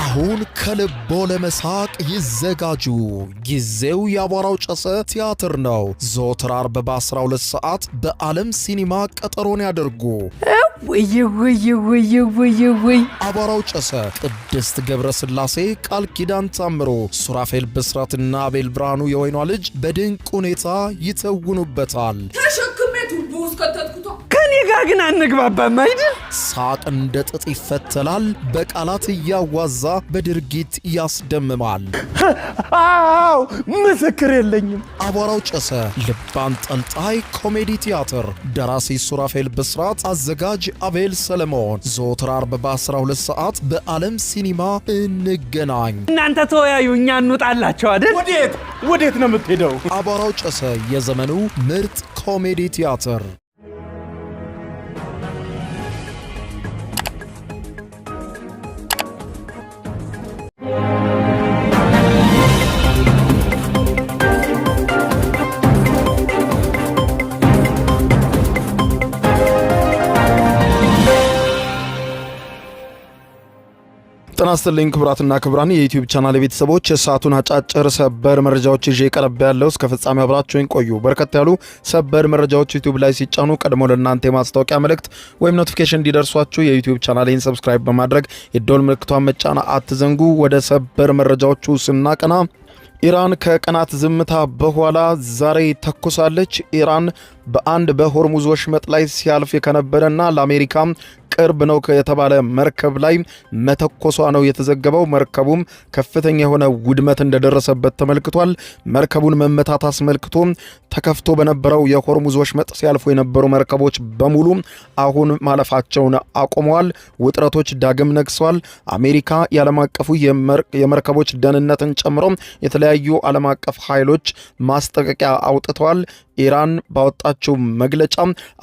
አሁን ከልቦ ለመሳቅ ይዘጋጁ። ጊዜው ያቧራው ጨሰ ቲያትር ነው። ዘወትር ዓርብ በ12 ሰዓት በዓለም ሲኒማ ቀጠሮን ያደርጉ። ወይ አቧራው ጨሰ ቅድስት ገብረስላሴ፣ ቃል ኪዳን ታምሮ፣ ሱራፌል ብስራትና አቤል ብርሃኑ የወይኗ ልጅ በድንቅ ሁኔታ ይተውኑበታል። ከኔ ጋር ግን አንግባባም አይደል? ሳቅ እንደ ጥጥ ይፈተላል። በቃላት እያዋዛ በድርጊት ያስደምማል። አው ምስክር የለኝም። አቧራው ጨሰ ልብ አንጠልጣይ ኮሜዲ ቲያትር። ደራሲ ሱራፌል ብስራት፣ አዘጋጅ አቤል ሰለሞን። ዘወትር ዓርብ በ12 ሰዓት በዓለም ሲኒማ እንገናኝ። እናንተ ተወያዩ፣ እኛ እንውጣላቸው አይደል? ወዴት ነው የምትሄደው? አቧራው ጨሰ የዘመኑ ምርጥ ኮሜዲ ቲያትር። ጤና ይስጥልኝ ክቡራትና ክቡራን የዩቲዩብ ቻናል ቤተሰቦች፣ የሰዓቱን አጫጭር ሰበር መረጃዎች ይዤ ቀርብ ያለው እስከ ፍጻሜ አብራችሁን ቆዩ። በርከት ያሉ ሰበር መረጃዎች ዩቲዩብ ላይ ሲጫኑ ቀድሞ ለእናንተ የማስታወቂያ መልእክት ወይም ኖቲፊኬሽን እንዲደርሷችሁ የዩቲዩብ ቻናሌን ሰብስክራይብ በማድረግ የደወል ምልክቷን መጫን አትዘንጉ። ወደ ሰበር መረጃዎቹ ስናቀና ኢራን ከቀናት ዝምታ በኋላ ዛሬ ተኩሳለች። ኢራን በአንድ በሆርሙዝ ወሽመጥ ላይ ሲያልፍ የከነበረና ለአሜሪካ ቅርብ ነው የተባለ መርከብ ላይ መተኮሷ ነው የተዘገበው። መርከቡም ከፍተኛ የሆነ ውድመት እንደደረሰበት ተመልክቷል። መርከቡን መመታት አስመልክቶ ተከፍቶ በነበረው የሆርሙዝ ወሽመጥ ሲያልፉ የነበሩ መርከቦች በሙሉ አሁን ማለፋቸውን አቁመዋል። ውጥረቶች ዳግም ነግሰዋል። አሜሪካ የዓለም አቀፉ የመርከቦች ደህንነትን ጨምሮ የተለያዩ ዓለም አቀፍ ኃይሎች ማስጠንቀቂያ አውጥተዋል። ኢራን ባወጣችው መግለጫ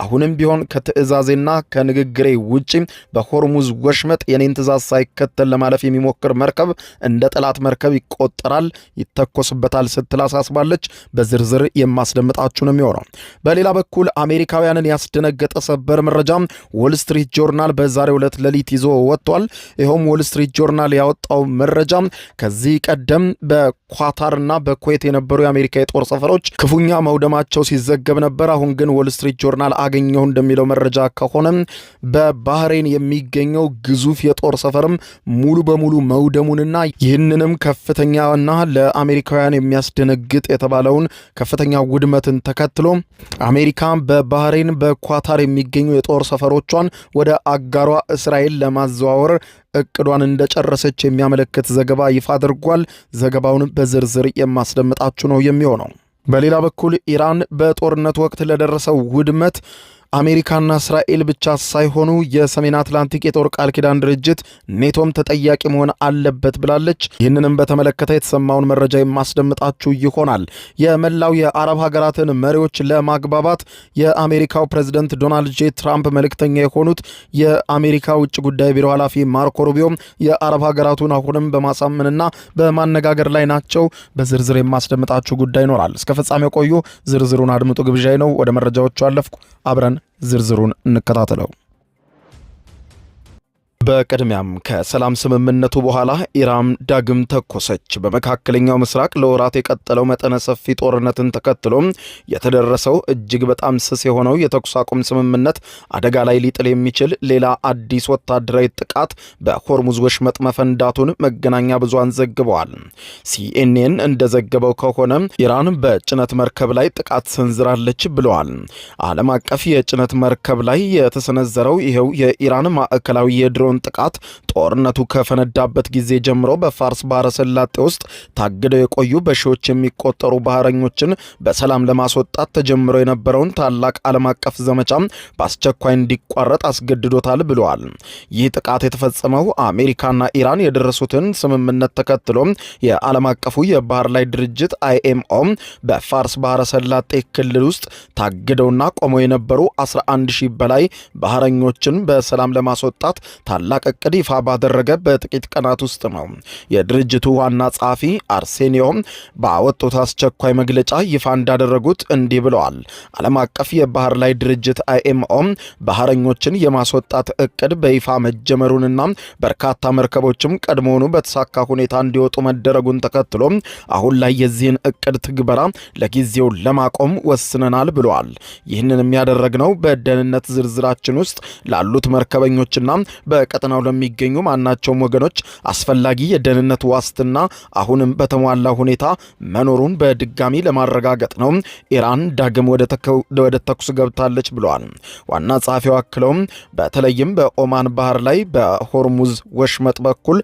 አሁንም ቢሆን ከትዕዛዜና ከንግግሬ ውጪ በሆርሙዝ ወሽመጥ የኔን ትዕዛዝ ሳይከተል ለማለፍ የሚሞክር መርከብ እንደ ጠላት መርከብ ይቆጠራል፣ ይተኮስበታል ስትል አሳስባለች። በዝርዝር የማስደምጣችሁ ነው የሚሆነው። በሌላ በኩል አሜሪካውያንን ያስደነገጠ ሰበር መረጃ ዎል ስትሪት ጆርናል በዛሬው ዕለት ሌሊት ይዞ ወጥቷል። ይኸውም ዎል ስትሪት ጆርናል ያወጣው መረጃ ከዚህ ቀደም በኳታርና በኩዌት የነበሩ የአሜሪካ የጦር ሰፈሮች ክፉኛ መውደማቸው ሲዘገብ ነበር። አሁን ግን ዎል ስትሪት ጆርናል አገኘው እንደሚለው መረጃ ከሆነ በባህሬን የሚገኘው ግዙፍ የጦር ሰፈርም ሙሉ በሙሉ መውደሙንና ይህንንም ከፍተኛና ለአሜሪካውያን የሚያስደነግጥ የተባለውን ከፍተኛ ውድመትን ተከትሎ አሜሪካ በባህሬን በኳታር የሚገኙ የጦር ሰፈሮቿን ወደ አጋሯ እስራኤል ለማዘዋወር እቅዷን እንደጨረሰች የሚያመለክት ዘገባ ይፋ አድርጓል። ዘገባውን በዝርዝር የማስደምጣችሁ ነው የሚሆነው። በሌላ በኩል ኢራን በጦርነት ወቅት ለደረሰው ውድመት አሜሪካና እስራኤል ብቻ ሳይሆኑ የሰሜን አትላንቲክ የጦር ቃል ኪዳን ድርጅት ኔቶም ተጠያቂ መሆን አለበት ብላለች። ይህንንም በተመለከተ የተሰማውን መረጃ የማስደምጣችሁ ይሆናል። የመላው የአረብ ሀገራትን መሪዎች ለማግባባት የአሜሪካው ፕሬዝደንት ዶናልድ ጄ ትራምፕ መልእክተኛ የሆኑት የአሜሪካ ውጭ ጉዳይ ቢሮ ኃላፊ ማርኮ ሩቢዮ የአረብ ሀገራቱን አሁንም በማሳመንና በማነጋገር ላይ ናቸው። በዝርዝር የማስደምጣችሁ ጉዳይ ይኖራል። እስከ ፍጻሜው ቆዩ። ዝርዝሩን አድምጡ ግብዣይ ነው። ወደ መረጃዎቹ አለፍኩ። አብረን ዝርዝሩን እንከታተለው። በቅድሚያም ከሰላም ስምምነቱ በኋላ ኢራን ዳግም ተኮሰች። በመካከለኛው ምስራቅ ለወራት የቀጠለው መጠነ ሰፊ ጦርነትን ተከትሎ የተደረሰው እጅግ በጣም ስስ የሆነው የተኩስ አቁም ስምምነት አደጋ ላይ ሊጥል የሚችል ሌላ አዲስ ወታደራዊ ጥቃት በሆርሙዝ ወሽመጥ መፈንዳቱን መገናኛ ብዙሃን ዘግበዋል። ሲኤንኤን እንደዘገበው ከሆነ ኢራን በጭነት መርከብ ላይ ጥቃት ሰንዝራለች ብለዋል። ዓለም አቀፍ የጭነት መርከብ ላይ የተሰነዘረው ይኸው የኢራን ማዕከላዊ የድሮን ጥቃት ጦርነቱ ከፈነዳበት ጊዜ ጀምሮ በፋርስ ባህረ ሰላጤ ውስጥ ታግደው የቆዩ በሺዎች የሚቆጠሩ ባህረኞችን በሰላም ለማስወጣት ተጀምሮ የነበረውን ታላቅ ዓለም አቀፍ ዘመቻ በአስቸኳይ እንዲቋረጥ አስገድዶታል ብለዋል። ይህ ጥቃት የተፈጸመው አሜሪካና ኢራን የደረሱትን ስምምነት ተከትሎ የዓለም አቀፉ የባህር ላይ ድርጅት አይኤምኦ በፋርስ ባህረ ሰላጤ ክልል ውስጥ ታግደውና ቆመው የነበሩ 11,000 በላይ ባህረኞችን በሰላም ለማስወጣት ታላቅ እቅድ ይፋ ባደረገ በጥቂት ቀናት ውስጥ ነው። የድርጅቱ ዋና ጸሐፊ አርሴኒዮ ባወጡት አስቸኳይ መግለጫ ይፋ እንዳደረጉት እንዲህ ብለዋል። ዓለም አቀፍ የባህር ላይ ድርጅት IMO ባህረኞችን የማስወጣት እቅድ በይፋ መጀመሩንና በርካታ መርከቦችም ቀድሞውኑ በተሳካ ሁኔታ እንዲወጡ መደረጉን ተከትሎ አሁን ላይ የዚህን እቅድ ትግበራ ለጊዜው ለማቆም ወስነናል ብለዋል። ይህንን የሚያደረግነው በደህንነት ዝርዝራችን ውስጥ ላሉት መርከበኞችና በቀጠናው ለሚገኙ ማናቸውም ወገኖች አስፈላጊ የደህንነት ዋስትና አሁንም በተሟላ ሁኔታ መኖሩን በድጋሚ ለማረጋገጥ ነው። ኢራን ዳግም ወደ ተኩስ ገብታለች ብለዋል። ዋና ጸሐፊው አክለውም በተለይም በኦማን ባህር ላይ በሆርሙዝ ወሽመጥ በኩል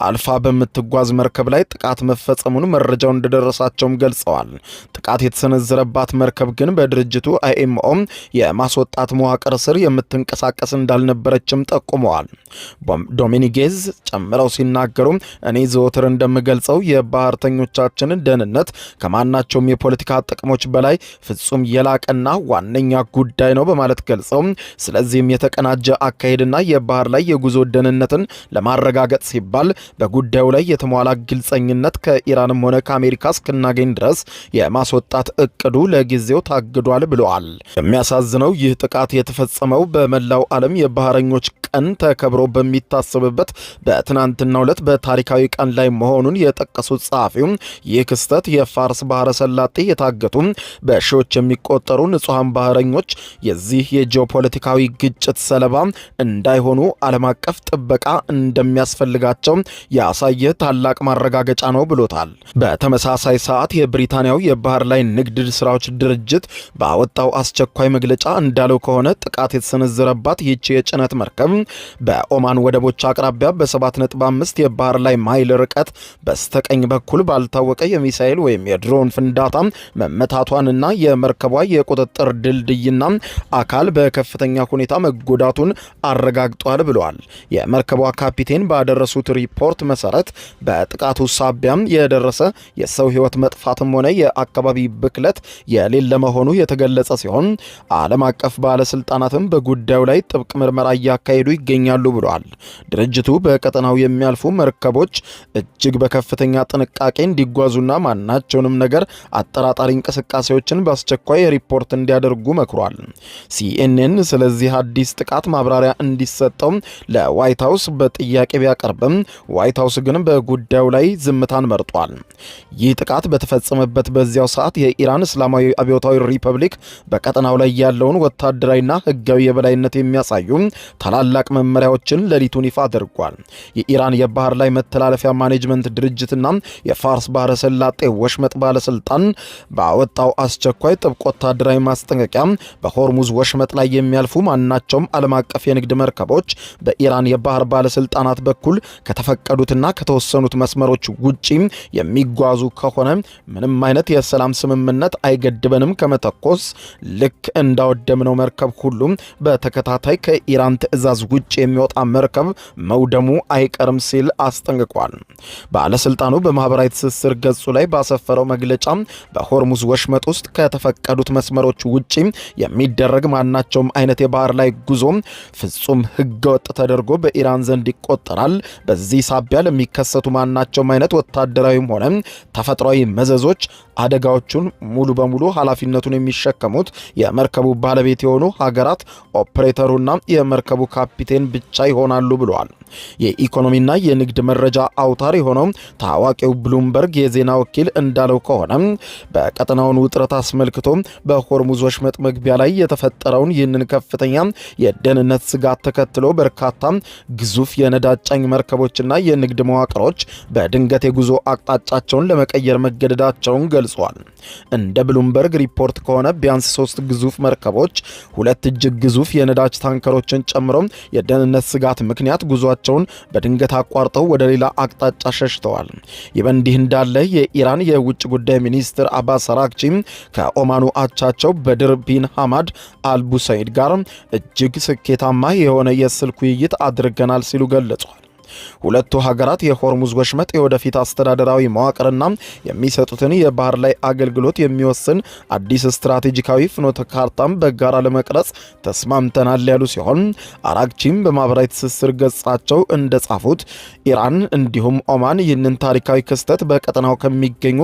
አልፋ በምትጓዝ መርከብ ላይ ጥቃት መፈጸሙን መረጃው እንደደረሳቸውም ገልጸዋል። ጥቃት የተሰነዘረባት መርከብ ግን በድርጅቱ IMO የማስወጣት መዋቅር ስር የምትንቀሳቀስ እንዳልነበረችም ጠቁመዋል። ዶሚኒጌዝ ጨምረው ሲናገሩ እኔ ዘወትር እንደምገልጸው የባህርተኞቻችንን ደህንነት ከማናቸውም የፖለቲካ ጥቅሞች በላይ ፍጹም የላቀና ዋነኛ ጉዳይ ነው በማለት ገልጸው ስለዚህም የተቀናጀ አካሄድና የባህር ላይ የጉዞ ደህንነትን ለማረጋገጥ ሲባል በጉዳዩ ላይ የተሟላ ግልጸኝነት ከኢራንም ሆነ ከአሜሪካ እስክናገኝ ድረስ የማስወጣት እቅዱ ለጊዜው ታግዷል ብለዋል። የሚያሳዝነው ይህ ጥቃት የተፈጸመው በመላው ዓለም የባህረኞች ቀን ተከብሮ በሚታሰብበት በትናንትናው ዕለት በታሪካዊ ቀን ላይ መሆኑን የጠቀሱት ጸሐፊው ይህ ክስተት የፋርስ ባህረ ሰላጤ የታገቱ በሺዎች የሚቆጠሩ ንጹሐን ባህረኞች የዚህ የጂኦፖለቲካዊ ግጭት ሰለባ እንዳይሆኑ ዓለም አቀፍ ጥበቃ እንደሚያስፈልጋቸው ያሳየ ታላቅ ማረጋገጫ ነው ብሎታል። በተመሳሳይ ሰዓት የብሪታንያው የባህር ላይ ንግድ ስራዎች ድርጅት ባወጣው አስቸኳይ መግለጫ እንዳለው ከሆነ ጥቃት የተሰነዘረባት ይህች የጭነት መርከብ በኦማን ወደቦች አቅራቢያ በ7.5 የባህር ላይ ማይል ርቀት በስተቀኝ በኩል ባልታወቀ የሚሳኤል ወይም የድሮን ፍንዳታ መመታቷንና የመርከቧ የቁጥጥር ድልድይና አካል በከፍተኛ ሁኔታ መጎዳቱን አረጋግጧል ብለዋል። የመርከቧ ካፒቴን ባደረሱት ሪፖርት መሰረት በጥቃቱ ሳቢያም የደረሰ የሰው ሕይወት መጥፋትም ሆነ የአካባቢ ብክለት የሌለ መሆኑ የተገለጸ ሲሆን ዓለም አቀፍ ባለስልጣናትም በጉዳዩ ላይ ጥብቅ ምርመራ እያካሄዱ ይገኛሉ ብለዋል። ድርጅቱ በቀጠናው የሚያልፉ መርከቦች እጅግ በከፍተኛ ጥንቃቄ እንዲጓዙና ማናቸውንም ነገር አጠራጣሪ እንቅስቃሴዎችን በአስቸኳይ ሪፖርት እንዲያደርጉ መክሯል። CNN ስለዚህ አዲስ ጥቃት ማብራሪያ እንዲሰጠው ለዋይት ሃውስ በጥያቄ ቢያቀርብም ዋይት ሃውስ ግን በጉዳዩ ላይ ዝምታን መርጧል። ይህ ጥቃት በተፈጸመበት በዚያው ሰዓት የኢራን እስላማዊ አብዮታዊ ሪፐብሊክ በቀጠናው ላይ ያለውን ወታደራዊና ሕጋዊ የበላይነት የሚያሳዩ ታላላቅ መመሪያዎችን ሌሊቱን ይፋ አድርጓል። የኢራን የባህር ላይ መተላለፊያ ማኔጅመንት ድርጅትና የፋርስ ባህረ ሰላጤ ወሽመጥ ባለስልጣን ባወጣው አስቸኳይ ጥብቅ ወታደራዊ ማስጠንቀቂያ በሆርሙዝ ወሽመጥ ላይ የሚያልፉ ማናቸውም ዓለም አቀፍ የንግድ መርከቦች በኢራን የባህር ባለስልጣናት በኩል ከተፈቀዱትና ከተወሰኑት መስመሮች ውጪ የሚጓዙ ከሆነ ምንም አይነት የሰላም ስምምነት አይገድበንም ከመተኮስ ልክ እንዳወደምነው መርከብ ሁሉ በተከታታይ ከኢራን ትዕዛዝ ውጭ የሚወጣ መርከብ መውደሙ አይቀርም ሲል አስጠንቅቋል። ባለስልጣኑ በማህበራዊ ትስስር ገጹ ላይ ባሰፈረው መግለጫ በሆርሙዝ ወሽመጥ ውስጥ ከተፈቀዱት መስመሮች ውጪ የሚደረግ ማናቸውም አይነት የባህር ላይ ጉዞ ፍጹም ህገወጥ ተደርጎ በኢራን ዘንድ ይቆጠራል። በዚህ ሳቢያ ለሚከሰቱ ማናቸውም አይነት ወታደራዊም ሆነ ተፈጥሯዊ መዘዞች አደጋዎቹን ሙሉ በሙሉ ኃላፊነቱን የሚሸከሙት የመርከቡ ባለቤት የሆኑ ሀገራት ኦፕሬተሩና የመርከቡ ካፒቴን ብቻ ይሆናሉ ብለዋል። የኢኮኖሚና የንግድ መረጃ አውታር የሆነው ታዋቂው ብሉምበርግ የዜና ወኪል እንዳለው ከሆነ በቀጠናውን ውጥረት አስመልክቶ በሆርሙዝ ወሽመጥ መግቢያ ላይ የተፈጠረውን ይህንን ከፍተኛ የደህንነት ስጋት ተከትሎ በርካታ ግዙፍ የነዳጅ ጫኝ መርከቦችና የንግድ መዋቅሮች በድንገት የጉዞ አቅጣጫቸውን ለመቀየር መገደዳቸውን ገልጿል። እንደ ብሉምበርግ ሪፖርት ከሆነ ቢያንስ 3 ግዙፍ መርከቦች 2 እጅግ ግዙፍ የነዳጅ ታንከሮችን ጨምሮ የደህንነት ስጋት ምክንያት ጉዟቸውን በድንገት አቋርጠው ወደ ሌላ አቅጣጫ ሸሽተዋል። ይህ በእንዲህ እንዳለ የኢራን የውጭ ጉዳይ ሚኒስትር አባስ አራግቺ ከኦማኑ አቻቸው በድር ቢን ሐማድ አልቡሰይድ ጋር እጅግ ስኬታማ የሆነ የስልክ ውይይት አድርገናል ሲሉ ገለጿል። ሁለቱ ሀገራት የሆርሙዝ ወሽመጥ የወደፊት አስተዳደራዊ መዋቅርና የሚሰጡትን የባህር ላይ አገልግሎት የሚወስን አዲስ ስትራቴጂካዊ ፍኖተ ካርታም በጋራ ለመቅረጽ ተስማምተናል ያሉ ሲሆን አራግቺም በማህበራዊ ትስስር ገጻቸው እንደጻፉት ኢራን እንዲሁም ኦማን ይህንን ታሪካዊ ክስተት በቀጠናው ከሚገኙ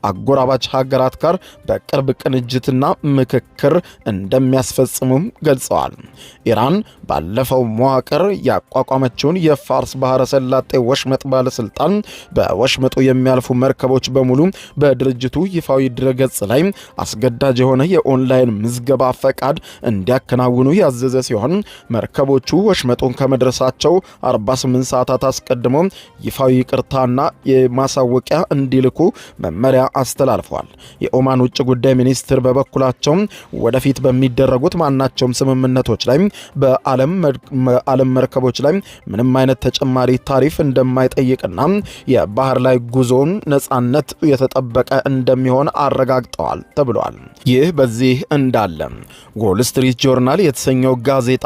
አጎራባች ሀገራት ጋር በቅርብ ቅንጅትና ምክክር እንደሚያስፈጽሙም ገልጸዋል። ኢራን ባለፈው መዋቅር ያቋቋመችውን የፋርስ ባህረ ሰላጤ ወሽመጥ ባለስልጣን በወሽመጡ የሚያልፉ መርከቦች በሙሉ በድርጅቱ ይፋዊ ድረገጽ ላይ አስገዳጅ የሆነ የኦንላይን ምዝገባ ፈቃድ እንዲያከናውኑ ያዘዘ ሲሆን መርከቦቹ ወሽመጡን ከመድረሳቸው 48 ሰዓታት አስቀድሞ ይፋዊ ይቅርታና የማሳወቂያ እንዲልኩ መመሪያ አስተላልፈዋል። የኦማን ውጭ ጉዳይ ሚኒስትር በበኩላቸው ወደፊት በሚደረጉት ማናቸውም ስምምነቶች ላይ በዓለም መርከቦች ላይ ምንም አይነት ተጨማሪ ታሪፍ እንደማይጠይቅና የባህር ላይ ጉዞን ነጻነት የተጠበቀ እንደሚሆን አረጋግጠዋል ተብሏል። ይህ በዚህ እንዳለ ዎል ስትሪት ጆርናል የተሰኘው ጋዜጣ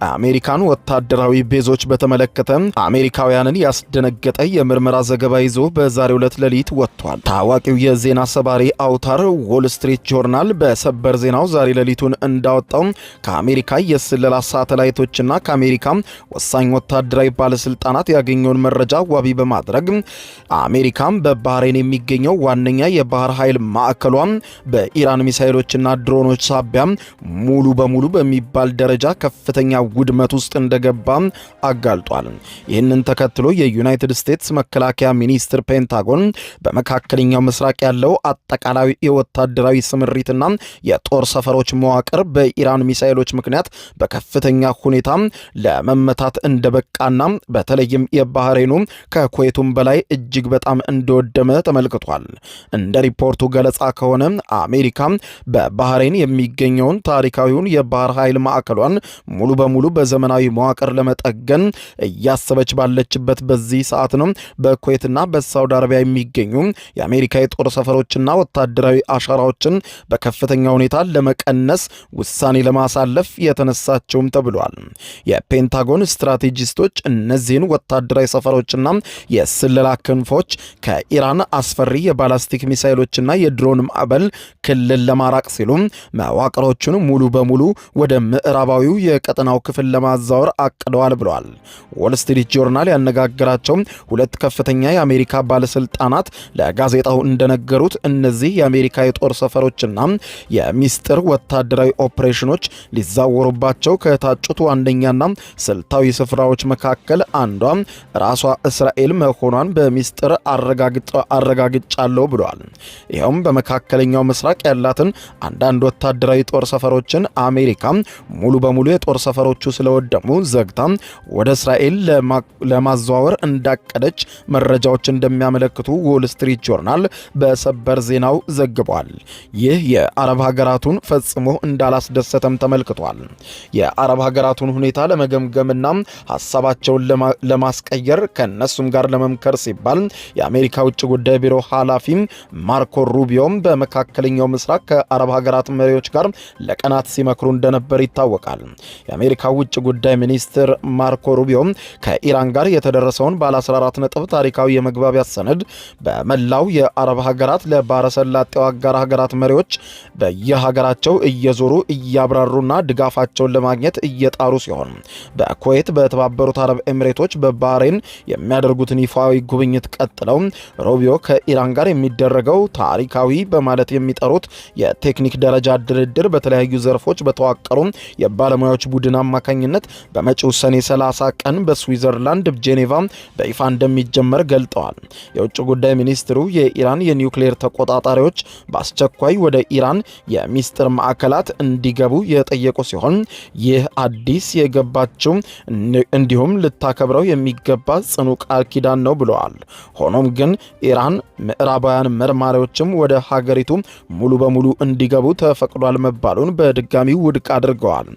አሜሪካን ወታደራዊ ቤዞች በተመለከተ አሜሪካውያንን ያስደነገጠ የምርመራ ዘገባ ይዞ በዛሬው ዕለት ሌሊት ወጥቷል። ታዋቂው የዜና ሰባሪ አውታር ዎል ስትሪት ጆርናል በሰበር ዜናው ዛሬ ሌሊቱን እንዳወጣው ከአሜሪካ የስለላ ሳተላይቶችና ከአሜሪካ ወሳኝ ወታደራዊ ባለስልጣናት ያገኘውን መረጃ ዋቢ በማድረግ አሜሪካ በባህሬን የሚገኘው ዋነኛ የባህር ኃይል ማዕከሏ በኢራን ሚሳኤሎችና ድሮኖች ሳቢያ ሙሉ በሙሉ በሚባል ደረጃ ከፍተኛ ውድመት ውስጥ እንደገባ አጋልጧል። ይህንን ተከትሎ የዩናይትድ ስቴትስ መከላከያ ሚኒስትር ፔንታጎን በመካከለኛው ምስራቅ ያለው አጠቃላይ የወታደራዊ ስምሪትና የጦር ሰፈሮች መዋቅር በኢራን ሚሳኤሎች ምክንያት በከፍተኛ ሁኔታ ለመመታት እንደበቃና በተለይም የባህሬኑ ከኩዌቱም በላይ እጅግ በጣም እንደወደመ ተመልክቷል። እንደ ሪፖርቱ ገለጻ ከሆነ አሜሪካ በባህሬን የሚገኘውን ታሪካዊውን የባህር ኃይል ማዕከሏን ሙሉ በሙሉ በዘመናዊ መዋቅር ለመጠገን እያሰበች ባለችበት በዚህ ሰዓት ነው በኩዌትና በሳውዲ አረቢያ የሚገኙ የአሜሪካ የጦር ሰፈሮችና ወታደራዊ አሻራዎችን በከፍተኛ ሁኔታ ለመቀነስ ውሳኔ ለማሳለፍ የተነሳቸውም ተብሏል። የፔንታጎን ስትራቴጂስቶች እነዚህን ወታደራዊ ሰፈሮችና የስለላ ክንፎች ከኢራን አስፈሪ የባላስቲክ ሚሳይሎችና የድሮን ማዕበል ክልል ለማራቅ ሲሉ መዋቅሮቹን ሙሉ በሙሉ ወደ ምዕራባዊው የቀጠናው ክፍል ለማዛወር አቅደዋል ብለዋል። ዎል ስትሪት ጆርናል ያነጋገራቸው ሁለት ከፍተኛ የአሜሪካ ባለስልጣናት ለጋዜጣው እንደነገሩት እነዚህ የአሜሪካ የጦር ሰፈሮችና የሚስጥር ወታደራዊ ኦፕሬሽኖች ሊዛወሩባቸው ከታጩት ዋነኛና ስልታዊ ስፍራዎች መካከል አንዷ ራሷ እስራኤል መሆኗን በሚስጥር አረጋግጫለሁ ብለዋል። ይኸውም በመካከለኛው ምስራቅ ያላትን አንዳንድ ወታደራዊ ጦር ሰፈሮችን አሜሪካ ሙሉ በሙሉ የጦር ሰፈሮቹ ስለወደሙ ዘግታ ወደ እስራኤል ለማዘዋወር እንዳቀደች መረጃዎች እንደሚያመለክቱ ዎል ስትሪት ጆርናል በሰበር ዜናው ዘግቧል። ይህ የአረብ ሀገራቱን ፈጽሞ እንዳላስደሰተም ተመልክቷል። የአረብ ሀገራቱን ሁኔታ ለመገምገምና ሀሳባቸውን ለማስቀየር ከነሱም ጋር ለመምከር ሲባል የአሜሪካ ውጭ ጉዳይ ቢሮ ኃላፊ ማርኮ ሩቢዮም በመካከለኛው ምስራቅ ከአረብ ሀገራት መሪዎች ጋር ለቀናት ሲመክሩ እንደነበር ይታወቃል። የአሜሪካ ውጭ ጉዳይ ሚኒስትር ማርኮ ሩቢዮም ከኢራን ጋር የተደረሰውን ባለ 14 ነጥብ ታሪካዊ የመግባቢያ ሰነድ በመላው የአረብ ሀገራት ለባህረ ሰላጤው አጋር ሀገራት መሪዎች በየሀገራቸው እየዞሩ እያብራሩና ድጋፋቸውን ለማግኘት እየጣሩ ሲሆን በኩዌት፣ በተባበሩት አረብ ኤሚሬቶች፣ በባህሬን የሚያደርጉትን ይፋዊ ጉብኝት ቀጥለው ሩቢዮ ከኢራን ጋር የሚደረገው ታሪካዊ በማለት የሚጠሩት የቴክኒክ ደረጃ ድርድር በተለያዩ ዘርፎች በተዋቀሩ የባለሙያዎች ቡድን አማካኝነት በመጪው ሰኔ 30 ቀን በስዊዘርላንድ ጄኔቫ በይፋ እንደሚጀመር ገልጠዋል። የውጭ ጉዳይ ሚኒስትሩ የኢራን የኒውክሌር ተቆጣጣሪዎች በአስቸኳይ ወደ ኢራን የሚስጥር ማዕከላት እንዲገቡ የጠየቁ ሲሆን ይህ አዲስ የገባችው እንዲሁም ልታከብረው የሚገባ ጽኑ ቃል ኪዳን ነው ብለዋል። ሆኖም ግን ኢራን ምዕራባውያን መርማሪዎችም ወደ ሀገሪቱ ሙሉ በሙሉ እንዲገቡ ተፈቅዷል መባሉን በድጋሚ ውድቅ አድርገዋል።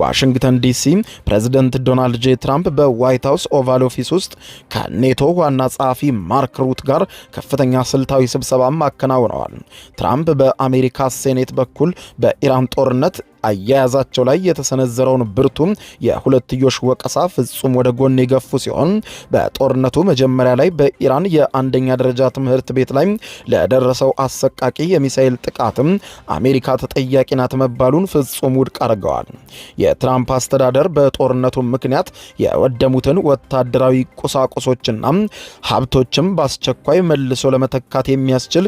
ዋሽንግተን ዲሲ ፕሬዝዳንት ዶናልድ ጄ ትራምፕ በዋይት ሃውስ ኦቫል ኦፊስ ውስጥ ከኔቶ ዋና ጸሐፊ ማርክ ሩት ጋር ከፍተኛ ስልታዊ ስብሰባም አከናውነዋል። ትራምፕ በአሜሪካ ሴኔት በኩል በኢራን ጦርነት አያያዛቸው ላይ የተሰነዘረውን ብርቱ የሁለትዮሽ ወቀሳ ፍጹም ወደ ጎን የገፉ ሲሆን በጦርነቱ መጀመሪያ ላይ በኢራን የአንደኛ ደረጃ ትምህርት ቤት ላይ ለደረሰው አሰቃቂ የሚሳኤል ጥቃትም አሜሪካ ተጠያቂ ናት መባሉን ፍጹም ውድቅ አድርገዋል። የትራምፕ አስተዳደር በጦርነቱ ምክንያት የወደሙትን ወታደራዊ ቁሳቁሶችና ሀብቶችም በአስቸኳይ መልሶ ለመተካት የሚያስችል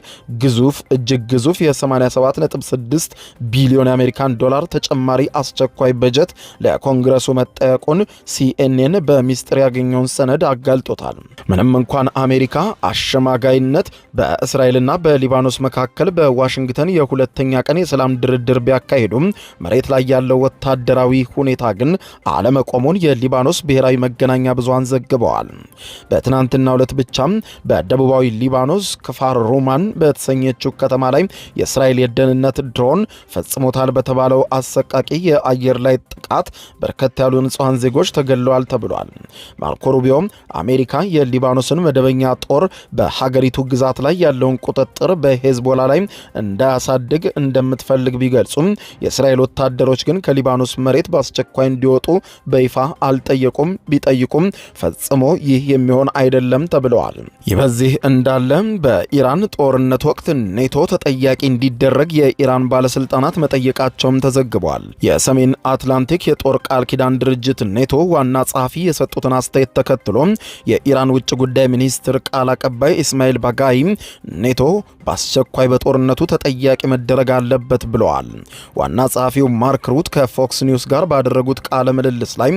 እጅግ ግዙፍ የ87.6 ቢሊዮን የአሜሪካን ዶላር ተጨማሪ አስቸኳይ በጀት ለኮንግረሱ መጠየቁን ሲኤንኤን በሚስጥር ያገኘውን ሰነድ አጋልጦታል። ምንም እንኳን አሜሪካ አሸማጋይነት በእስራኤልና በሊባኖስ መካከል በዋሽንግተን የሁለተኛ ቀን የሰላም ድርድር ቢያካሂዱም መሬት ላይ ያለው ወታደራዊ ሁኔታ ግን አለመቆሙን የሊባኖስ ብሔራዊ መገናኛ ብዙሃን ዘግበዋል። በትናንትናው ዕለት ብቻም በደቡባዊ ሊባኖስ ክፋር ሩማን በተሰኘችው ከተማ ላይ የእስራኤል የደህንነት ድሮን ፈጽሞታል በተባለው አሰቃቂ የአየር ላይ ጥቃት በርከት ያሉ ንጹሃን ዜጎች ተገድለዋል ተብሏል። ማርኮ ሩቢዮ አሜሪካ የሊባኖስን መደበኛ ጦር በሀገሪቱ ግዛት ላይ ያለውን ቁጥጥር በሄዝቦላ ላይ እንዳያሳድግ እንደምትፈልግ ቢገልጹም የእስራኤል ወታደሮች ግን ከሊባኖስ መሬት በአስቸኳይ እንዲወጡ በይፋ አልጠየቁም። ቢጠይቁም ፈጽሞ ይህ የሚሆን አይደለም ተብለዋል። ይህ በዚህ እንዳለ በኢራን ጦርነት ወቅት ኔቶ ተጠያቂ እንዲደረግ የኢራን ባለስልጣናት መጠየቃቸውም ተዘግቧል። የሰሜን አትላንቲክ የጦር ቃል ኪዳን ድርጅት ኔቶ ዋና ጸሐፊ የሰጡትን አስተያየት ተከትሎ የኢራን ውጭ ጉዳይ ሚኒስትር ቃል አቀባይ ኢስማኤል ባጋይ ኔቶ በአስቸኳይ በጦርነቱ ተጠያቂ መደረግ አለበት ብለዋል። ዋና ጸሐፊው ማርክ ሩት ከፎክስ ኒውስ ጋር ባደረጉት ቃለ ምልልስ ላይ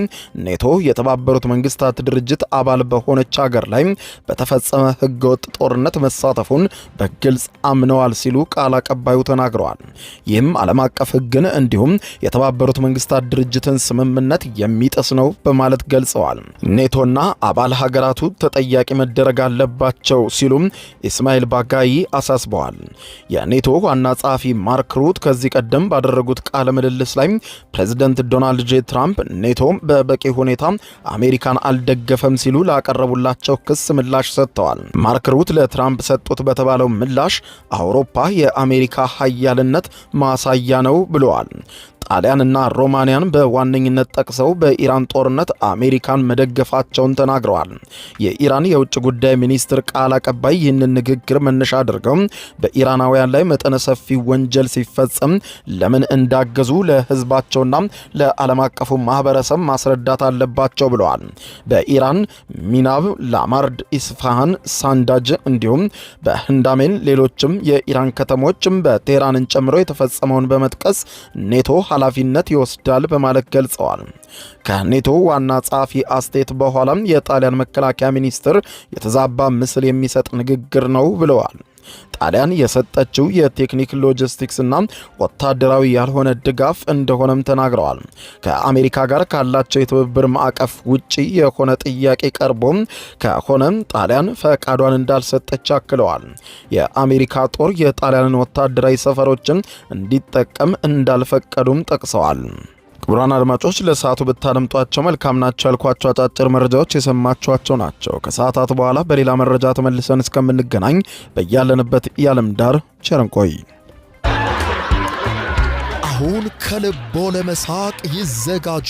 ኔቶ የተባበሩት መንግስታት ድርጅት አባል በሆነች ሀገር ላይ በተፈጸመ ህገወጥ ጦርነት መሳተፉን በግልጽ አምነዋል ሲሉ ቃል አቀባዩ ተናግረዋል። ይህም ዓለም አቀፍ ህግን እንዲሁም የተባበሩት መንግስታት ድርጅትን ስምምነት የሚጥስ ነው በማለት ገልጸዋል። ኔቶና አባል ሀገራቱ ተጠያቂ መደረግ አለባቸው ሲሉም ኢስማኤል ባጋይ አሳስበዋል። የኔቶ ዋና ጸሐፊ ማርክ ሩት ከዚህ ቀደም ባደረጉት ቃለ ምልልስ ላይ ፕሬዚደንት ዶናልድ ጄ ትራምፕ ኔቶ በበቂ ሁኔታ አሜሪካን አልደገፈም ሲሉ ላቀረቡላቸው ክስ ምላሽ ሰጥተዋል። ማርክ ሩት ለትራምፕ ሰጡት በተባለው ምላሽ አውሮፓ የአሜሪካ ኃያልነት ማሳያ ነው ብለዋል። ጣሊያንና ሮማንያን በዋነኝነት ጠቅሰው በኢራን ጦርነት አሜሪካን መደገፋቸውን ተናግረዋል። የኢራን የውጭ ጉዳይ ሚኒስትር ቃል አቀባይ ይህንን ንግግር መነሻ አድርገው በኢራናውያን ላይ መጠነ ሰፊ ወንጀል ሲፈጸም ለምን እንዳገዙ ለህዝባቸውና ለዓለም አቀፉ ማህበረሰብ ማስረዳት አለባቸው ብለዋል። በኢራን ሚናብ፣ ላማርድ፣ ኢስፋሃን፣ ሳንዳጅ እንዲሁም በህንዳሜን ሌሎችም የኢራን ከተሞችም በቴህራንን ጨምሮ የተፈጸመውን በመጥቀስ ኔቶ ኃላፊነት ይወስዳል በማለት ገልጸዋል። ከኔቶ ዋና ጸሐፊ አስተያየት በኋላም የጣሊያን መከላከያ ሚኒስትር የተዛባ ምስል የሚሰጥ ንግግር ነው ብለዋል። ጣሊያን የሰጠችው የቴክኒክ ሎጂስቲክስና ወታደራዊ ያልሆነ ድጋፍ እንደሆነም ተናግረዋል። ከአሜሪካ ጋር ካላቸው የትብብር ማዕቀፍ ውጪ የሆነ ጥያቄ ቀርቦም ከሆነም ጣሊያን ፈቃዷን እንዳልሰጠች አክለዋል። የአሜሪካ ጦር የጣሊያንን ወታደራዊ ሰፈሮችን እንዲጠቀም እንዳልፈቀዱም ጠቅሰዋል። ክቡራን አድማጮች ለሰዓቱ ብታደምጧቸው መልካም ናቸው ያልኳቸው አጫጭር መረጃዎች የሰማችኋቸው ናቸው። ከሰዓታት በኋላ በሌላ መረጃ ተመልሰን እስከምንገናኝ በያለንበት የዓለም ዳር ቸር እንቆይ። አሁን ከልቦ ለመሳቅ ይዘጋጁ።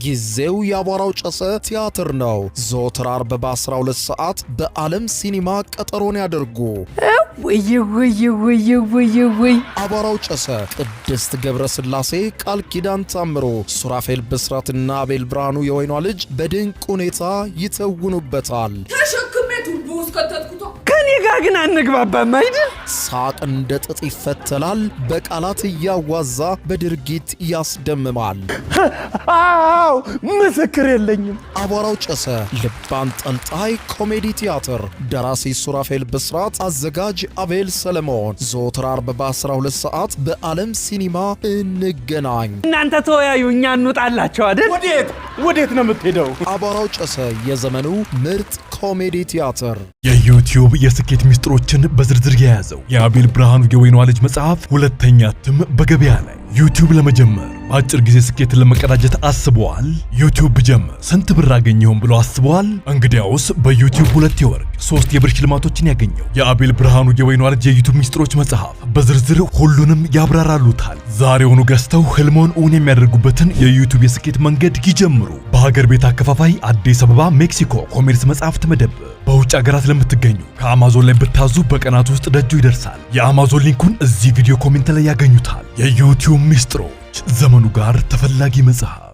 ጊዜው የአቧራው ጨሰ ቲያትር ነው። ዘወትር ዓርብ በ12 ሰዓት በዓለም ሲኒማ ቀጠሮን ያደርጉ። ውይ አቧራው ጨሰ ቅድስት ገብረ ሥላሴ፣ ቃል ኪዳን ታምሮ፣ ሱራፌል ብስራትና አቤል ብርሃኑ የወይኗ ልጅ በድንቅ ሁኔታ ይተውኑበታል። ከኔ ጋር ግን አንግባባም አይደል? ሳቅ እንደ ጥጥ ይፈተላል። በቃላት እያዋዛ በድርጊት ያስደምማል። አዎ ምስክር የለኝም። አቧራው ጨሰ ልብ አንጠልጣይ ኮሜዲ ቲያትር። ደራሲ ሱራፌል ብስራት፣ አዘጋጅ አቤል ሰለሞን። ዘወትር ዓርብ በ12 ሰዓት በዓለም ሲኒማ እንገናኝ። እናንተ ተወያዩ፣ እኛ እንውጣላቸው አይደል? ወዴት ነው የምትሄደው? አቧራው ጨሰ የዘመኑ ምርጥ ኮሜዲ ቲያትር። የዩቲዩብ የስኬት ሚስጥሮችን በዝርዝር የያዘው የአቤል ብርሃኑ የወይኗ ልጅ መጽሐፍ ሁለተኛ እትም በገበያ ላይ። ዩቲዩብ ለመጀመር በአጭር ጊዜ ስኬትን ለመቀዳጀት አስበዋል? ዩቲዩብ ብጀምር ስንት ብር አገኘሁም ብሎ አስበዋል? እንግዲያውስ በዩቲዩብ 2 የወርቅ 3 የብር ሽልማቶችን ያገኘው የአቤል ብርሃኑ የወይኗ ልጅ የዩቲዩብ ሚስጥሮች መጽሐፍ በዝርዝር ሁሉንም ያብራራሉታል። ዛሬውኑ ገዝተው ህልሞን እውን የሚያደርጉበትን የዩቲዩብ የስኬት መንገድ ይጀምሩ። በሀገር ቤት አከፋፋይ አዲስ አበባ ሜክሲኮ ኮሜርስ መጽሐፍት መደብ። በውጭ ሀገራት ለምትገኙ ከአማዞን ላይ ብታዙ በቀናት ውስጥ ደጁ ይደርሳል። የአማዞን ሊንኩን እዚህ ቪዲዮ ኮሜንት ላይ ያገኙታል። የዩቲዩብ ሚስጥሮች ዘመኑ ጋር ተፈላጊ መጽሐፍ